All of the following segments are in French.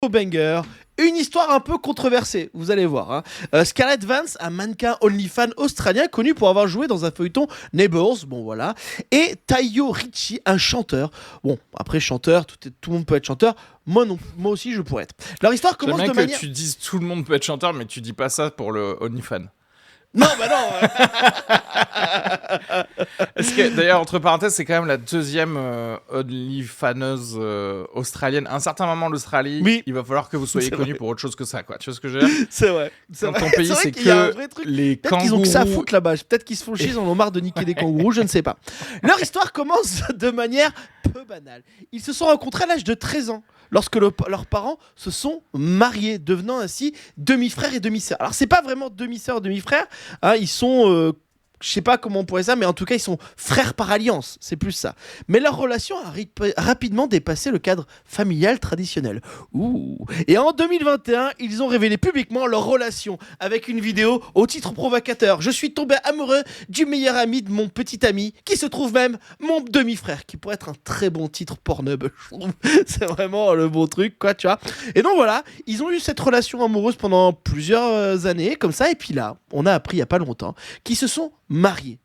Banger, une histoire un peu controversée, vous allez voir. Scarlett Vance, un mannequin OnlyFans australien connu pour avoir joué dans un feuilleton Neighbours, bon voilà, et Tayo Ricci, un chanteur. Bon, après chanteur, tout le monde peut être chanteur, moi aussi je pourrais être. Leur histoire J'aime commence bien de que manière... tu dises tout le monde peut être chanteur, mais tu dis pas ça pour le OnlyFans. Non, bah non. Est-ce que, d'ailleurs, entre parenthèses, c'est quand même la deuxième OnlyFaneuse australienne. À un certain moment, l'Australie, Oui. il va falloir que vous soyez C'est connu vrai. pour autre chose que ça, quoi. Tu vois ce que je veux dire? C'est vrai. Dans ton pays, vrai c'est qu'il y a un que vrai truc. les Peut-être qu'ils ont kangourous. que ça à foutre là-bas. Peut-être qu'ils se font chier, ils en ont marre de niquer des kangourous, je ne sais pas. Leur histoire commence de manière peu banale. Ils se sont rencontrés à l'âge de 13 ans, lorsque leurs parents se sont mariés, devenant ainsi demi-frères et demi-sœurs. Alors, c'est pas vraiment demi-sœurs, demi-frères. Ils sont... je sais pas comment on pourrait ça, mais en tout cas, ils sont frères par alliance. C'est plus ça. Mais leur relation a rapidement dépassé le cadre familial traditionnel. Ouh. Et en 2021, ils ont révélé publiquement leur relation avec une vidéo au titre provocateur. Je suis tombé amoureux du meilleur ami de mon petit ami, qui se trouve même mon demi-frère, qui pourrait être un très bon titre Pornhub, je trouve. C'est vraiment le bon truc, quoi, tu vois. Et donc voilà, ils ont eu cette relation amoureuse pendant plusieurs années, comme ça, et puis là, on a appris il y a pas longtemps qu'ils se sont mariés.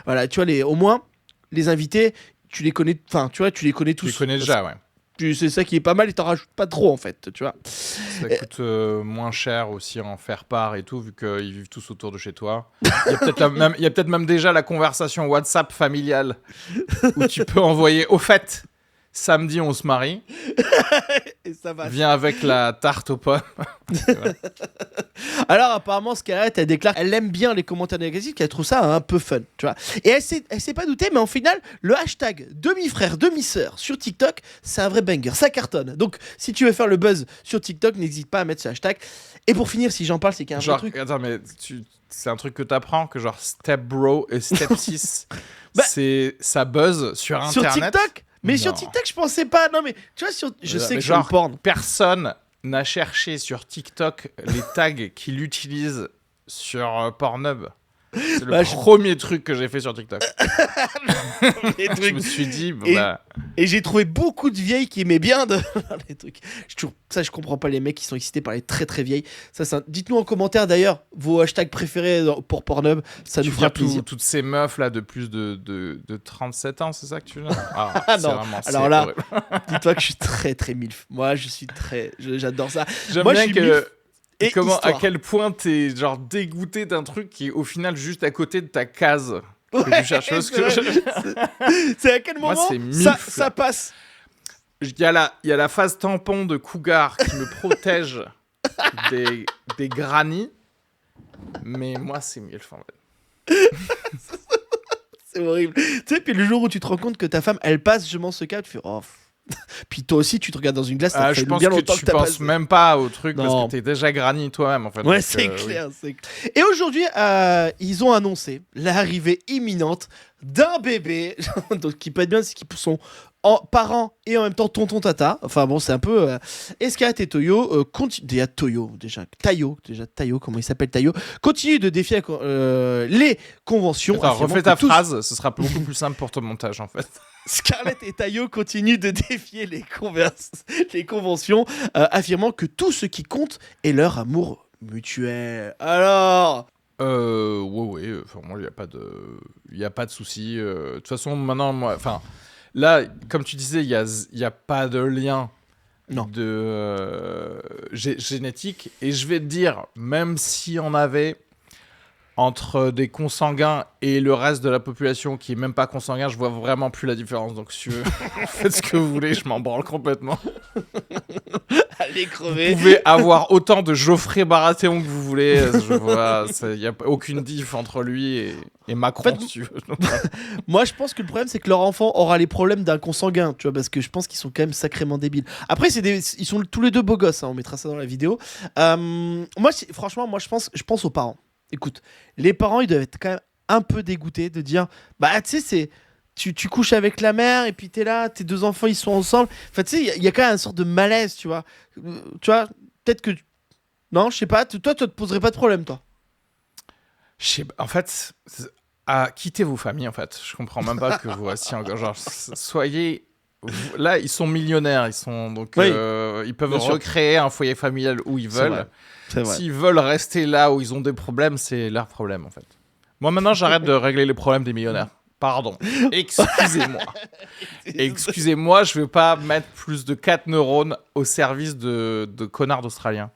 Voilà, tu vois, au moins, les invités, tu les connais, enfin, tu vois, tu les connais tous. Tu les connais déjà, ouais. C'est ça qui est pas mal et t'en rajoutes pas trop, en fait, tu vois. Ça coûte moins cher aussi en faire part et tout, vu qu'ils vivent tous autour de chez toi. Il y a peut-être même déjà la conversation WhatsApp familiale où tu peux envoyer au fait. Samedi, on se marie. Et ça va. Viens avec la tarte aux pommes. Alors apparemment Scarlett elle déclare qu'elle aime bien les commentaires négatifs, qu'elle trouve ça un peu fun, tu vois. Et elle s'est pas doutée, mais en final le hashtag demi-frère demi-sœur sur TikTok c'est un vrai banger, ça cartonne. Donc si tu veux faire le buzz sur TikTok, n'hésite pas à mettre ce hashtag. Et pour finir, si j'en parle, c'est qu'il y a un genre, vrai truc. attends, mais c'est un truc que t'apprends que genre Step Bro et Step 6 ça buzz sur Internet. Sur TikTok. Mais Non. sur TikTok, je pensais pas. Non, mais tu vois, je sais que genre, sur le porn. Personne n'a cherché sur TikTok les tags qu'il utilise sur Pornhub. C'est le premier truc que j'ai fait sur TikTok. Je me suis dit, et j'ai trouvé beaucoup de vieilles qui aimaient bien les trucs. Je comprends pas les mecs qui sont excités par les très très vieilles. Dites-nous en commentaire d'ailleurs vos hashtags préférés pour Pornhub. Ça nous fera plaisir. Toutes ces meufs là de plus de 37 ans, c'est ça que tu veux dire? Non. Alors là, dis-toi que je suis très très milf. Moi, j'adore ça. J'aime bien que... à quel point t'es genre dégoûté d'un truc qui est au final juste à côté de ta case que tu cherches. C'est à quel moment ça passe. Il y a la phase tampon de cougar qui me protège des grannies, mais moi c'est milf en fait. C'est horrible. Tu sais, puis le jour où tu te rends compte que ta femme elle passe, je m'en se calme, tu fais oh. Puis toi aussi, tu te regardes dans une glace. Ça je fait pense bien que longtemps tu que penses même pas au truc parce que t'es déjà granny toi-même en fait. Ouais, donc, c'est clair. Et aujourd'hui, ils ont annoncé l'arrivée imminente d'un bébé, donc qui peut être bien, c'est qu'ils sont parents et en même temps tonton tata. Enfin bon, c'est un peu. Scarlett et Tayo Tayo, comment il s'appelle Tayo, continue de défier les conventions. Attends, refais ta phrase, ce sera beaucoup plus simple pour ton montage en fait. Scarlett et Tayo continuent de défier les conventions, affirmant que tout ce qui compte est leur amour mutuel. Alors ouais. Enfin, moi, il y a pas de souci. De toute façon, maintenant, moi, enfin, là, comme tu disais, il y a pas de lien de génétique. Et je vais te dire, même si on avait entre des consanguins et le reste de la population qui est même pas consanguin, je vois vraiment plus la différence. Donc, si tu veux, faites ce que vous voulez, je m'en branle complètement. Allez crever. Vous pouvez avoir autant de Geoffrey Baratheon que vous voulez. Je vois, il n'y a aucune diff entre lui et Macron, en fait, si tu veux. Moi, je pense que le problème, c'est que leur enfant aura les problèmes d'un consanguin, tu vois, parce que je pense qu'ils sont quand même sacrément débiles. Après, ils sont tous les deux beaux gosses, hein, on mettra ça dans la vidéo. Franchement, moi, je pense aux parents. Écoute, les parents, ils doivent être quand même un peu dégoûtés de dire, bah, tu sais, tu couches avec la mère et puis t'es là, tes deux enfants, ils sont ensemble. Enfin, tu sais, il y a quand même une sorte de malaise, tu vois. Tu vois, peut-être que... Non, je sais pas, toi, tu te poserais pas de problème, toi. En fait, quittez vos familles, en fait. Je comprends même pas que vous restiez encore... Genre, soyez là, ils sont millionnaires. Oui, ils peuvent bien sûr. recréer un foyer familial où ils C'est veulent. vrai. C'est vrai. S'ils veulent rester là où ils ont des problèmes, c'est leur problème en fait. Moi maintenant, j'arrête de régler les problèmes des millionnaires. Pardon. Excusez-moi. Excusez-moi, je veux pas mettre plus de 4 neurones au service de connards d'Australiens.